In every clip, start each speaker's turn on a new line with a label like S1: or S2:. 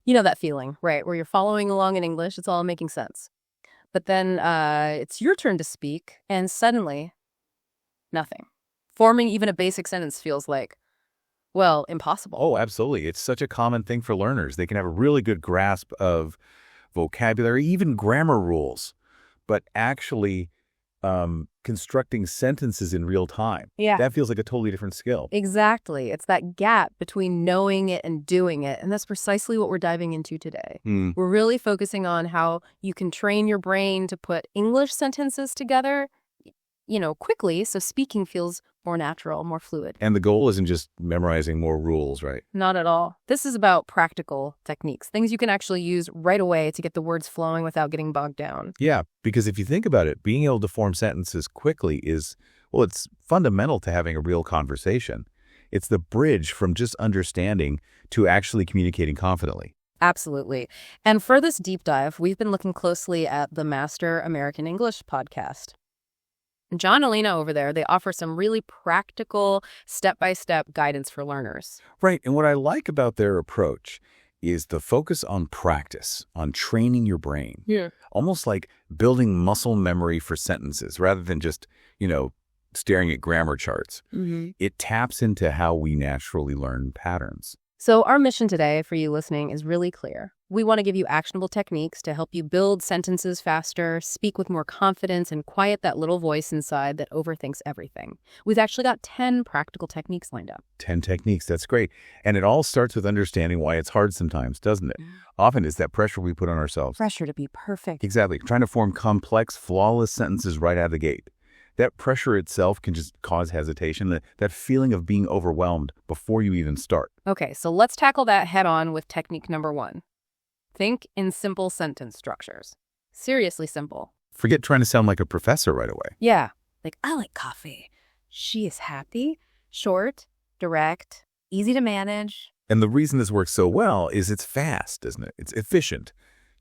S1: You know that feeling, right? Where you're following along in English, it's all making sense. But then it's your turn to speak, and suddenly, nothing. Forming even a basic sentence feels like, well, impossible.
S2: Oh, absolutely. It's such a common thing for learners. They can have a really good grasp of vocabulary, even grammar rules, but actually constructing sentences in real time.
S1: Yeah.
S2: That feels like a totally different skill.
S1: Exactly. It's that gap between knowing it and doing it. And that's precisely what we're diving into today. We're really focusing on how you can train your brain to put English sentences together, quickly, so speaking feels more natural, more fluid.
S2: And the goal isn't just memorizing more rules, right?
S1: Not at all. This is about practical techniques, things you can actually use right away to get the words flowing without getting bogged down.
S2: Yeah, because if you think about it, being able to form sentences quickly is, well, it's fundamental to having a real conversation. It's the bridge from just understanding to actually communicating confidently.
S1: Absolutely. And for this deep dive, we've been looking closely at the Master American English podcast. John and Alina over there, they offer some really practical, step-by-step guidance for learners.
S2: Right, and what I like about their approach is the focus on practice, on training your brain.
S1: Yeah.
S2: Almost like building muscle memory for sentences rather than just, staring at grammar charts. It taps into how we naturally learn patterns.
S1: So our mission today for you listening is really clear. We want to give you actionable techniques to help you build sentences faster, speak with more confidence, and quiet that little voice inside that overthinks everything. We've actually got 10 practical techniques lined up.
S2: 10 techniques, that's great. And it all starts with understanding why it's hard sometimes, doesn't it? Often it's that pressure we put on ourselves.
S1: Pressure to be perfect.
S2: Exactly. Trying to form complex, flawless sentences right out of the gate. That pressure itself can just cause hesitation, that feeling of being overwhelmed before you even start.
S1: Okay, so let's tackle that head on with technique number 1. Think in simple sentence structures. Seriously simple.
S2: Forget trying to sound like a professor right away.
S1: Yeah, like, I like coffee. She is happy, short, direct, easy to manage.
S2: And the reason this works so well is it's fast, isn't it? It's efficient.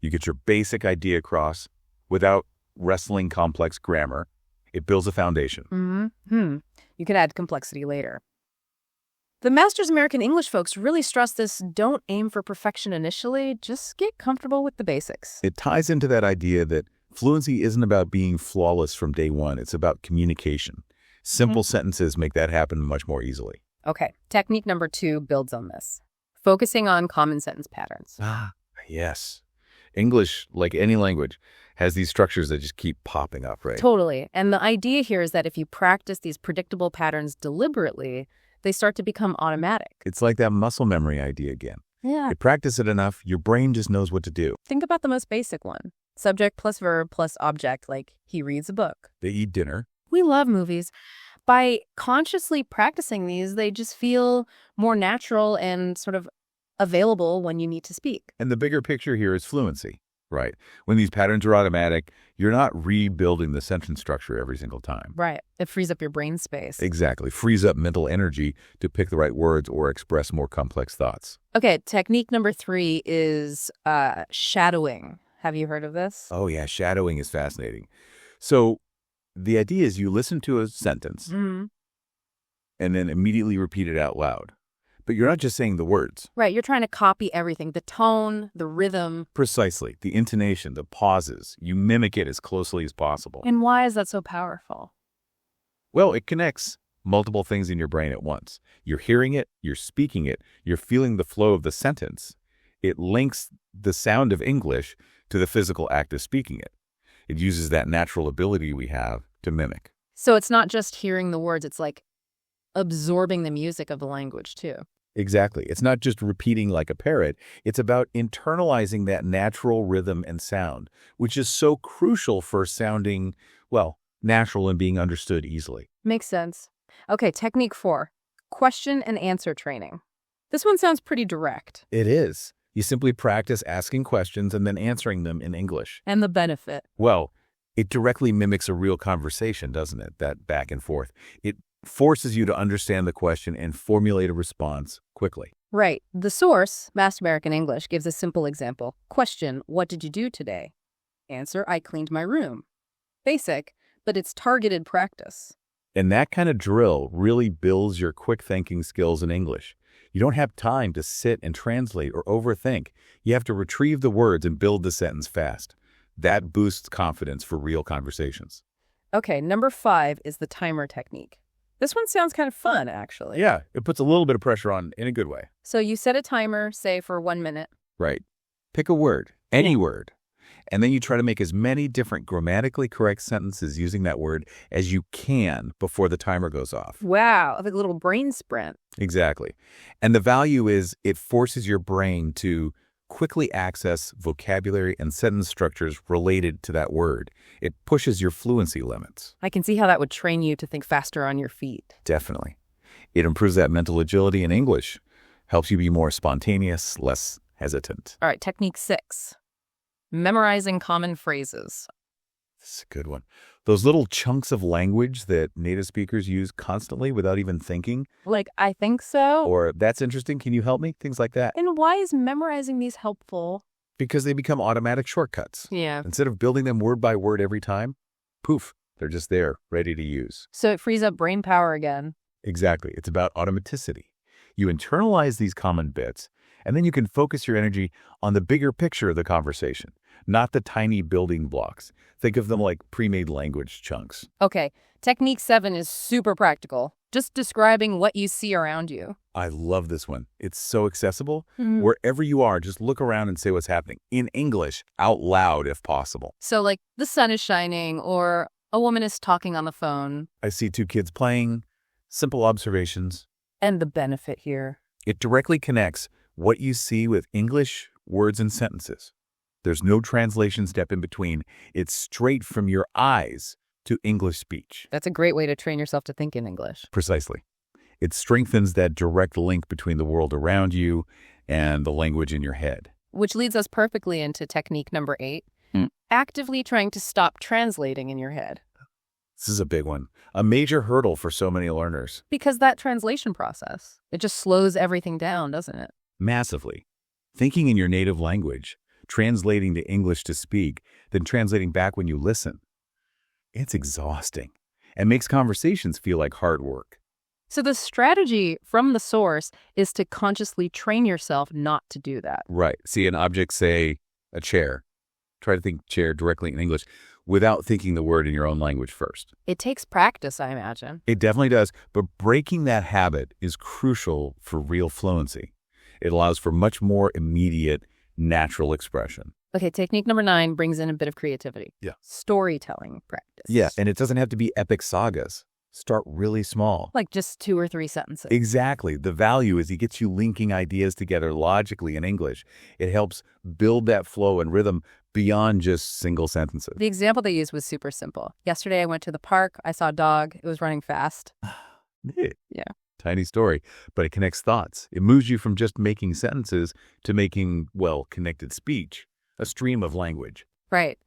S2: You get your basic idea across without wrestling complex grammar. It builds a foundation.
S1: You can add complexity later. The Masters American English folks really stress this: don't aim for perfection initially, just get comfortable with the basics.
S2: It ties into that idea that fluency isn't about being flawless from day one. It's about communication. Simple sentences make that happen much more easily.
S1: Okay, technique number 2 builds on this. Focusing on common sentence patterns.
S2: Yes. English, like any language, has these structures that just keep popping up, right?
S1: Totally. And the idea here is that if you practice these predictable patterns deliberately, they start to become automatic.
S2: It's like that muscle memory idea again.
S1: Yeah.
S2: You practice it enough, your brain just knows what to do.
S1: Think about the most basic one. Subject plus verb plus object, like he reads a book.
S2: They eat dinner.
S1: We love movies. By consciously practicing these, they just feel more natural and sort of available when you need to speak.
S2: And the bigger picture here is fluency, right? When these patterns are automatic, you're not rebuilding the sentence structure every single time.
S1: Right. It frees up your brain space.
S2: Exactly. Frees up mental energy to pick the right words or express more complex thoughts.
S1: Okay, technique number 3 is shadowing. Have you heard of this?
S2: Oh, yeah. Shadowing is fascinating. So the idea is you listen to a sentence and then immediately repeat it out loud. But you're not just saying the words.
S1: Right. You're trying to copy everything, the tone, the rhythm.
S2: Precisely. The intonation, the pauses. You mimic it as closely as possible.
S1: And why is that so powerful?
S2: Well, it connects multiple things in your brain at once. You're hearing it, you're speaking it, you're feeling the flow of the sentence. It links the sound of English to the physical act of speaking it. It uses that natural ability we have to mimic.
S1: So it's not just hearing the words, it's like absorbing the music of the language too.
S2: Exactly. It's not just repeating like a parrot. It's about internalizing that natural rhythm and sound, which is so crucial for sounding, well, natural and being understood easily.
S1: Makes sense. Okay, technique 4, question and answer training. This one sounds pretty direct.
S2: It is. You simply practice asking questions and then answering them in English.
S1: And the benefit?
S2: Well, it directly mimics a real conversation, doesn't it? That back and forth. It forces you to understand the question and formulate a response quickly.
S1: Right. The source, Master American English, gives a simple example. Question, what did you do today? Answer, I cleaned my room. Basic, but it's targeted practice.
S2: And that kind of drill really builds your quick thinking skills in English. You don't have time to sit and translate or overthink. You have to retrieve the words and build the sentence fast. That boosts confidence for real conversations.
S1: Okay, number 5 is the timer technique. This one sounds kind of fun, actually.
S2: Yeah, it puts a little bit of pressure on in a good way.
S1: So you set a timer, say, for 1 minute.
S2: Right. Pick a word, any word, and then you try to make as many different grammatically correct sentences using that word as you can before the timer goes off.
S1: Wow, like a little brain sprint.
S2: Exactly. And the value is it forces your brain to quickly access vocabulary and sentence structures related to that word. It pushes your fluency limits.
S1: I can see how that would train you to think faster on your feet.
S2: Definitely. It improves that mental agility in English, helps you be more spontaneous, less hesitant.
S1: All right, technique 6. Memorizing common phrases.
S2: This is a good one. Those little chunks of language that native speakers use constantly without even thinking.
S1: Like, I think so.
S2: Or, that's interesting, can you help me? Things like that.
S1: And why is memorizing these helpful?
S2: Because they become automatic shortcuts.
S1: Yeah.
S2: Instead of building them word by word every time, poof, they're just there, ready to use.
S1: So it frees up brain power again.
S2: Exactly. It's about automaticity. You internalize these common bits, and then you can focus your energy on the bigger picture of the conversation, not the tiny building blocks. Think of them like pre-made language chunks.
S1: Okay, technique 7 is super practical. Just describing what you see around you.
S2: I love this one. It's so accessible. Wherever you are, just look around and say what's happening. In English, out loud if possible.
S1: So like, the sun is shining, or a woman is talking on the phone.
S2: I see 2 kids playing. Simple observations.
S1: And the benefit here.
S2: It directly connects what you see with English words and sentences. There's no translation step in between. It's straight from your eyes to English speech.
S1: That's a great way to train yourself to think in English.
S2: Precisely. It strengthens that direct link between the world around you and the language in your head.
S1: Which leads us perfectly into technique number 8. Actively trying to stop translating in your head.
S2: This is a big one. A major hurdle for so many learners.
S1: Because that translation process, it just slows everything down, doesn't it?
S2: Massively. Thinking in your native language, translating to English to speak, then translating back when you listen. It's exhausting and makes conversations feel like hard work.
S1: So the strategy from the source is to consciously train yourself not to do that.
S2: Right. See an object, say a chair. Try to think chair directly in English without thinking the word in your own language first.
S1: It takes practice, I imagine.
S2: It definitely does, but breaking that habit is crucial for real fluency. It allows for much more immediate, natural expression.
S1: Okay, technique number 9 brings in a bit of creativity.
S2: Yeah.
S1: Storytelling practice.
S2: Yeah, and it doesn't have to be epic sagas. Start really small.
S1: Like just 2 or 3 sentences.
S2: Exactly. The value is it gets you linking ideas together logically in English. It helps build that flow and rhythm beyond just single sentences.
S1: The example they used was super simple. Yesterday I went to the park. I saw a dog. It was running fast. Yeah.
S2: Tiny story, but it connects thoughts. It moves you from just making sentences to making, connected speech, a stream of language.
S1: Right.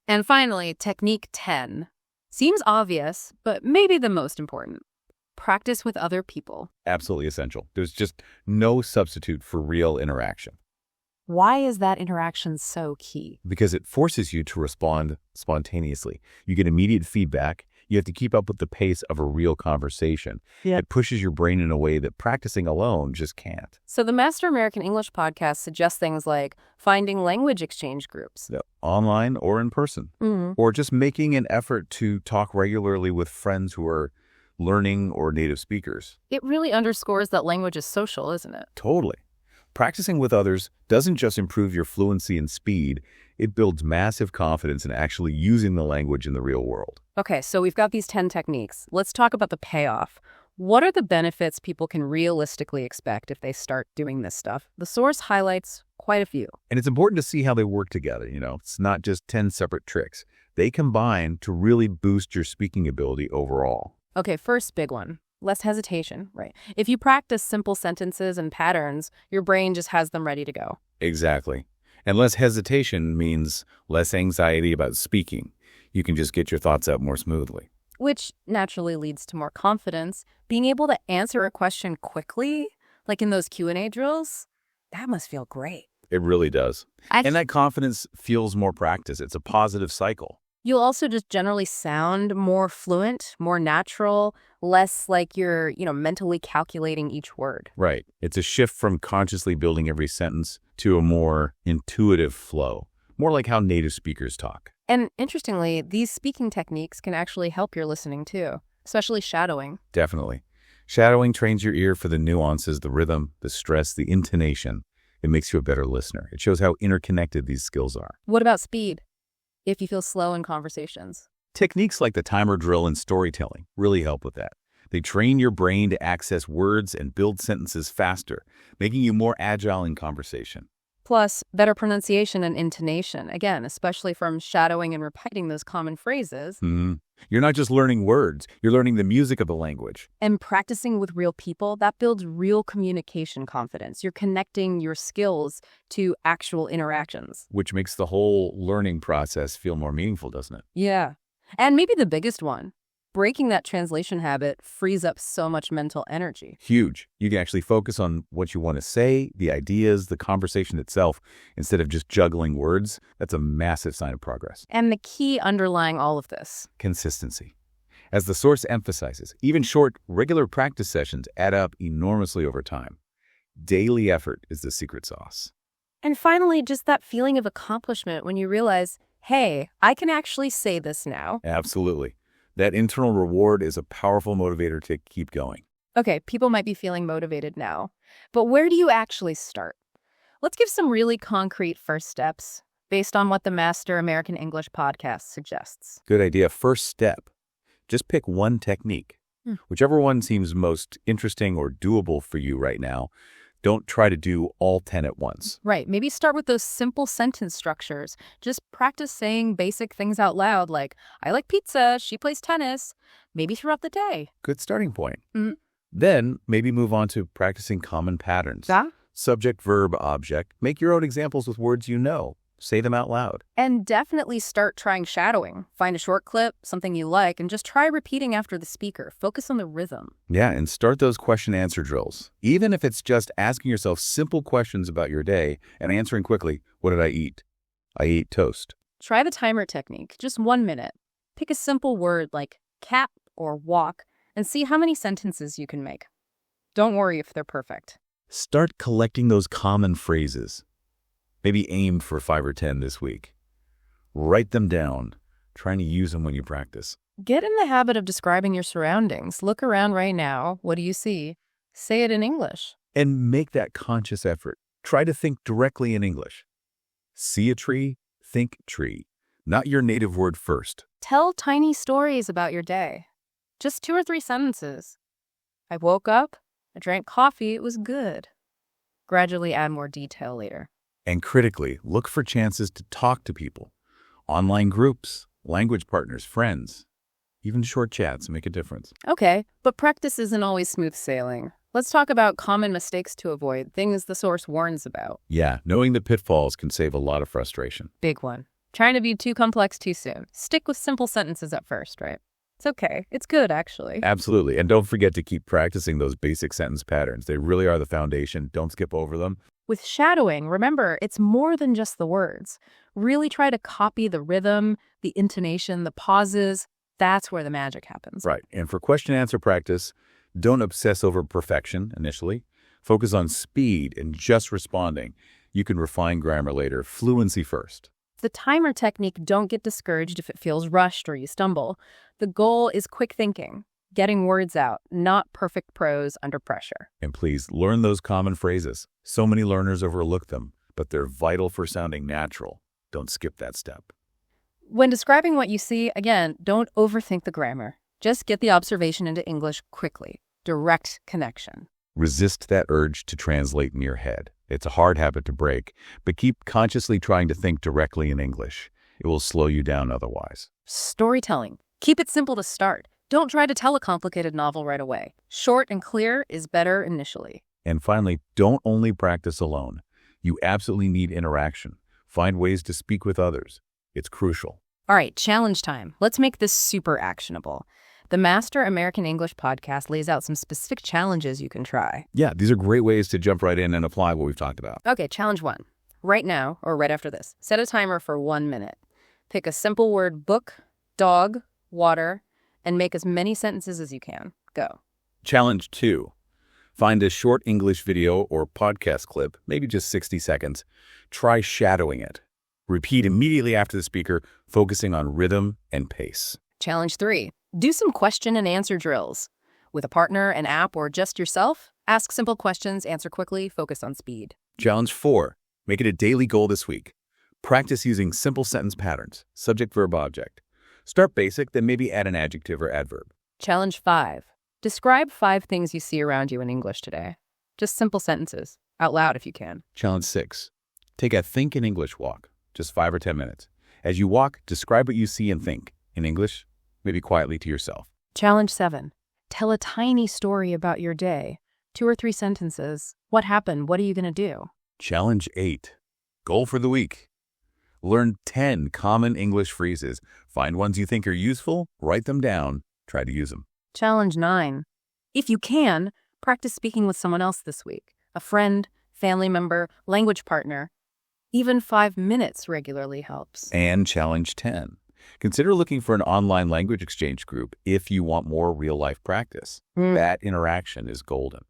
S1: And finally, technique 10. Seems obvious, but maybe the most important. Practice with other people.
S2: Absolutely essential. There's just no substitute for real interaction.
S1: Why is that interaction so key?
S2: Because it forces you to respond spontaneously. You get immediate feedback. You have to keep up with the pace of a real conversation. Yeah. It pushes your brain in a way that practicing alone just can't.
S1: So the Master American English podcast suggests things like finding language exchange groups.
S2: Online or in person. Or just making an effort to talk regularly with friends who are learning or native speakers.
S1: It really underscores that language is social, isn't it?
S2: Totally. Practicing with others doesn't just improve your fluency and speed, it builds massive confidence in actually using the language in the real world.
S1: Okay, so we've got these 10 techniques. Let's talk about the payoff. What are the benefits people can realistically expect if they start doing this stuff? The source highlights quite a few.
S2: And it's important to see how they work together, It's not just 10 separate tricks. They combine to really boost your speaking ability overall.
S1: Okay, first big one. Less hesitation, right? If you practice simple sentences and patterns, your brain just has them ready to go.
S2: Exactly. And less hesitation means less anxiety about speaking. You can just get your thoughts out more smoothly.
S1: Which naturally leads to more confidence. Being able to answer a question quickly, like in those Q&A drills, that must feel great.
S2: It really does. And that confidence fuels more practice. It's a positive cycle.
S1: You'll also just generally sound more fluent, more natural, less like you're, mentally calculating each word.
S2: Right. It's a shift from consciously building every sentence to a more intuitive flow, more like how native speakers talk.
S1: And interestingly, these speaking techniques can actually help your listening too, especially shadowing.
S2: Definitely. Shadowing trains your ear for the nuances, the rhythm, the stress, the intonation. It makes you a better listener. It shows how interconnected these skills are.
S1: What about speed? If you feel slow in conversations.
S2: Techniques like the timer drill and storytelling really help with that. They train your brain to access words and build sentences faster, making you more agile in conversation.
S1: Plus, better pronunciation and intonation, again, especially from shadowing and repeating those common phrases.
S2: You're not just learning words, you're learning the music of the language.
S1: And practicing with real people, that builds real communication confidence. You're connecting your skills to actual interactions.
S2: Which makes the whole learning process feel more meaningful, doesn't it?
S1: Yeah. And maybe the biggest one, breaking that translation habit frees up so much mental energy.
S2: Huge. You can actually focus on what you want to say, the ideas, the conversation itself, instead of just juggling words. That's a massive sign of progress.
S1: And the key underlying all of this?
S2: Consistency. As the source emphasizes, even short, regular practice sessions add up enormously over time. Daily effort is the secret sauce.
S1: And finally, just that feeling of accomplishment when you realize, hey, I can actually say this now.
S2: Absolutely. That internal reward is a powerful motivator to keep going.
S1: Okay, people might be feeling motivated now, but where do you actually start? Let's give some really concrete first steps based on what the Master American English podcast suggests.
S2: Good idea. First step, just pick one technique. Whichever one seems most interesting or doable for you right now. Don't try to do all 10 at once.
S1: Right. Maybe start with those simple sentence structures. Just practice saying basic things out loud like, I like pizza, she plays tennis, maybe throughout the day.
S2: Good starting point. Then maybe move on to practicing common patterns. Subject, verb, object. Make your own examples with words you know. Say them out loud.
S1: And definitely start trying shadowing. Find a short clip, something you like, and just try repeating after the speaker. Focus on the rhythm.
S2: Yeah, and start those question-answer drills. Even if it's just asking yourself simple questions about your day and answering quickly, what did I eat? I ate toast.
S1: Try the timer technique, just 1 minute. Pick a simple word like cat or walk and see how many sentences you can make. Don't worry if they're perfect.
S2: Start collecting those common phrases. Maybe aim for 5 or 10 this week. Write them down, trying to use them when you practice.
S1: Get in the habit of describing your surroundings. Look around right now. What do you see? Say it in English.
S2: And make that conscious effort. Try to think directly in English. See a tree, think tree. Not your native word first.
S1: Tell tiny stories about your day. Just 2 or 3 sentences. I woke up, I drank coffee, it was good. Gradually add more detail later.
S2: And critically, look for chances to talk to people. Online groups, language partners, friends. Even short chats make a difference.
S1: Okay, but practice isn't always smooth sailing. Let's talk about common mistakes to avoid, things the source warns about.
S2: Yeah, knowing the pitfalls can save a lot of frustration.
S1: Big one. Trying to be too complex too soon. Stick with simple sentences at first, right? It's okay. It's good, actually.
S2: Absolutely. And don't forget to keep practicing those basic sentence patterns. They really are the foundation. Don't skip over them.
S1: With shadowing, remember, it's more than just the words. Really try to copy the rhythm, the intonation, the pauses. That's where the magic happens.
S2: Right. And for question-answer practice, don't obsess over perfection initially. Focus on speed and just responding. You can refine grammar later. Fluency first.
S1: The timer technique, don't get discouraged if it feels rushed or you stumble. The goal is quick thinking, getting words out, not perfect prose under pressure.
S2: And please learn those common phrases. So many learners overlook them, but they're vital for sounding natural. Don't skip that step.
S1: When describing what you see, again, don't overthink the grammar. Just get the observation into English quickly. Direct connection.
S2: Resist that urge to translate in your head. It's a hard habit to break, but keep consciously trying to think directly in English. It will slow you down otherwise.
S1: Storytelling. Keep it simple to start. Don't try to tell a complicated novel right away. Short and clear is better initially.
S2: And finally, don't only practice alone. You absolutely need interaction. Find ways to speak with others. It's crucial.
S1: All right, challenge time. Let's make this super actionable. The Master American English podcast lays out some specific challenges you can try.
S2: Yeah, these are great ways to jump right in and apply what we've talked about.
S1: Okay, challenge 1. Right now, or right after this, set a timer for 1 minute. Pick a simple word: book, dog, water, and make as many sentences as you can. Go.
S2: Challenge 2. Find a short English video or podcast clip, maybe just 60 seconds. Try shadowing it. Repeat immediately after the speaker, focusing on rhythm and pace.
S1: Challenge 3. Do some question and answer drills. With a partner, an app, or just yourself, ask simple questions, answer quickly, focus on speed.
S2: Challenge 4. Make it a daily goal this week. Practice using simple sentence patterns, subject, verb, object. Start basic, then maybe add an adjective or adverb.
S1: Challenge 5. Describe 5 things you see around you in English today. Just simple sentences, out loud if you can.
S2: Challenge 6. Take a think in English walk, just 5 or 10 minutes. As you walk, describe what you see and think in English, maybe quietly to yourself.
S1: Challenge 7. Tell a tiny story about your day. 2 or 3 sentences. What happened? What are you going to do?
S2: Challenge 8. Goal for the week. Learn 10 common English phrases. Find ones you think are useful, write them down, try to use them.
S1: Challenge 9. If you can, practice speaking with someone else this week. A friend, family member, language partner. Even 5 minutes regularly helps.
S2: And Challenge 10. Consider looking for an online language exchange group if you want more real-life practice. That interaction is golden.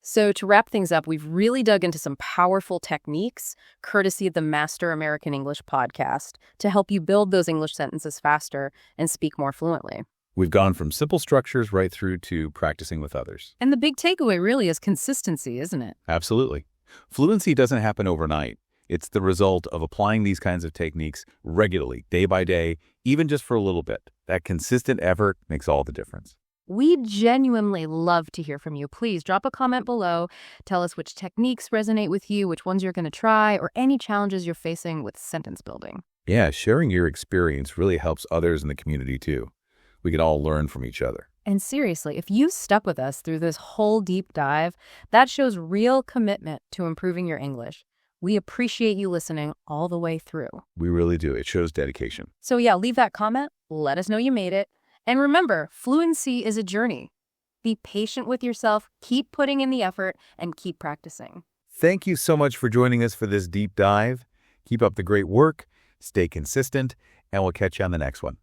S1: So to wrap things up, we've really dug into some powerful techniques, courtesy of the Master American English podcast, to help you build those English sentences faster and speak more fluently.
S2: We've gone from simple structures right through to practicing with others.
S1: And the big takeaway really is consistency, isn't it?
S2: Absolutely. Fluency doesn't happen overnight. It's the result of applying these kinds of techniques regularly, day by day, even just for a little bit. That consistent effort makes all the difference.
S1: We genuinely love to hear from you. Please drop a comment below. Tell us which techniques resonate with you, which ones you're going to try, or any challenges you're facing with sentence building.
S2: Yeah, sharing your experience really helps others in the community too. We can all learn from each other.
S1: And seriously, if you stuck with us through this whole deep dive, that shows real commitment to improving your English. We appreciate you listening all the way through.
S2: We really do. It shows dedication.
S1: So yeah, leave that comment. Let us know you made it. And remember, fluency is a journey. Be patient with yourself, keep putting in the effort, and keep practicing.
S2: Thank you so much for joining us for this deep dive. Keep up the great work, stay consistent, and we'll catch you on the next one.